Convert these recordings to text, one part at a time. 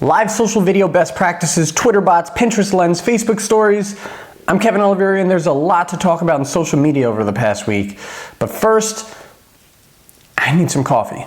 Live social video best practices, Twitter bots, Pinterest Lens, Facebook stories. I'm Kevin Oliveri, and there's a lot to talk about in social media over the past week. But first, I need some coffee.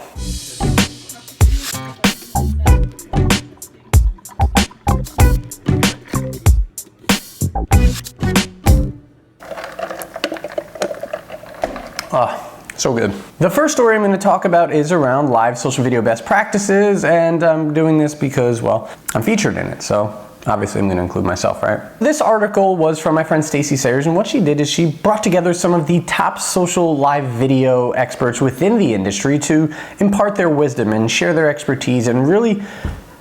So good. The first story I'm going to talk about is around live social video best practices, and I'm doing this because, well, I'm featured in it, so obviously I'm going to include myself, right? This article was from my friend Stacey Sayers, and what she did is she brought together some of the top social live video experts within the industry to impart their wisdom and share their expertise and really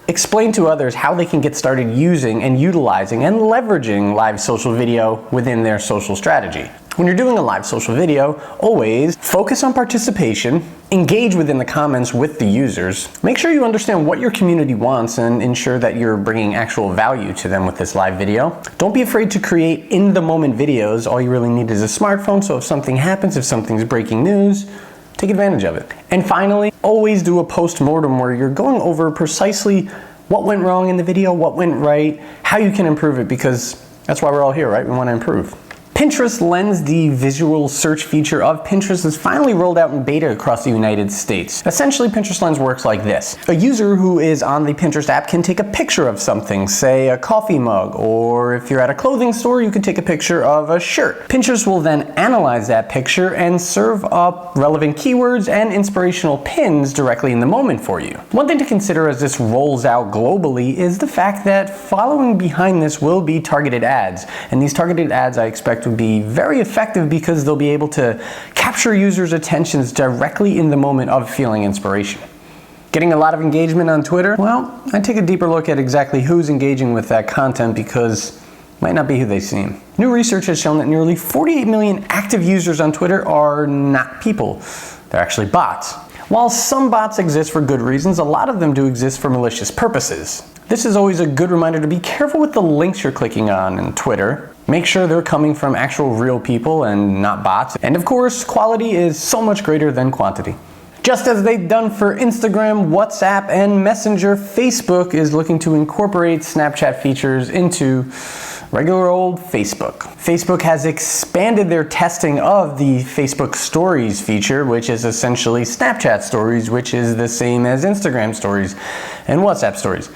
explain to others how they can get started using and utilizing and leveraging live social video within their social strategy. When you're doing a live social video, always focus on participation, engage within the comments with the users, make sure you understand what your community wants and ensure that you're bringing actual value to them with this live video. Don't be afraid to create in-the-moment videos. All you really need is a smartphone, so if something happens, if something's breaking news, take advantage of it. And finally, always do a post-mortem where you're going over precisely what went wrong in the video, what went right, how you can improve it, because that's why we're all here, right? We want to improve. Pinterest Lens, the visual search feature of Pinterest, is finally rolled out in beta across the United States. Essentially, Pinterest Lens works like this. A user who is on the Pinterest app can take a picture of something, say a coffee mug, or if you're at a clothing store, you can take a picture of a shirt. Pinterest will then analyze that picture and serve up relevant keywords and inspirational pins directly in the moment for you. One thing to consider as this rolls out globally is the fact that following behind this will be targeted ads, and these targeted ads I expect will be very effective because they'll be able to capture users' attentions directly in the moment of feeling inspiration. Getting a lot of engagement on Twitter? Well, I take a deeper look at exactly who's engaging with that content because it might not be who they seem. New research has shown that nearly 48 million active users on Twitter are not people. They're actually bots. While some bots exist for good reasons, a lot of them do exist for malicious purposes. This is always a good reminder to be careful with the links you're clicking on Twitter. Make sure they're coming from actual real people and not bots. And of course, quality is so much greater than quantity. Just as they've done for Instagram, WhatsApp, and Messenger, Facebook is looking to incorporate Snapchat features into regular old Facebook. Facebook has expanded their testing of the Facebook Stories feature, which is essentially Snapchat Stories, which is the same as Instagram Stories and WhatsApp Stories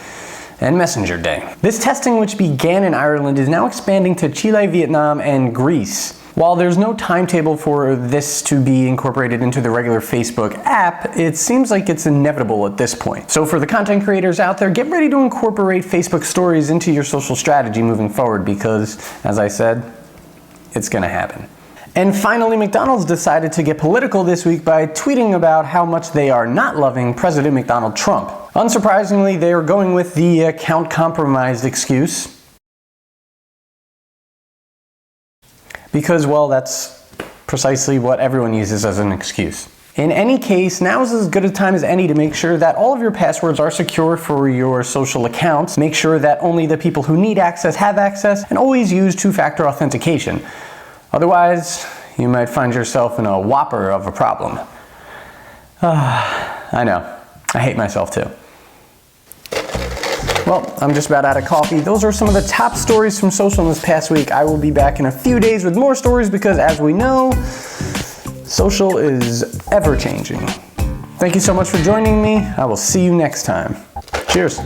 and Messenger Day. This testing, which began in Ireland, is now expanding to Chile, Vietnam, and Greece. While there's no timetable for this to be incorporated into the regular Facebook app, it seems like it's inevitable at this point. So for the content creators out there, get ready to incorporate Facebook Stories into your social strategy moving forward because, as I said, it's gonna happen. And finally, McDonald's decided to get political this week by tweeting about how much they are not loving President Donald Trump. Unsurprisingly, they are going with the account compromised excuse. Because, well, that's precisely what everyone uses as an excuse. In any case, now is as good a time as any to make sure that all of your passwords are secure for your social accounts. Make sure that only the people who need access have access, and always use two-factor authentication. Otherwise, you might find yourself in a whopper of a problem. I know. I hate myself too. Well, I'm just about out of coffee. Those are some of the top stories from social this past week. I will be back in a few days with more stories because, as we know, social is ever changing. Thank you so much for joining me. I will see you next time. Cheers.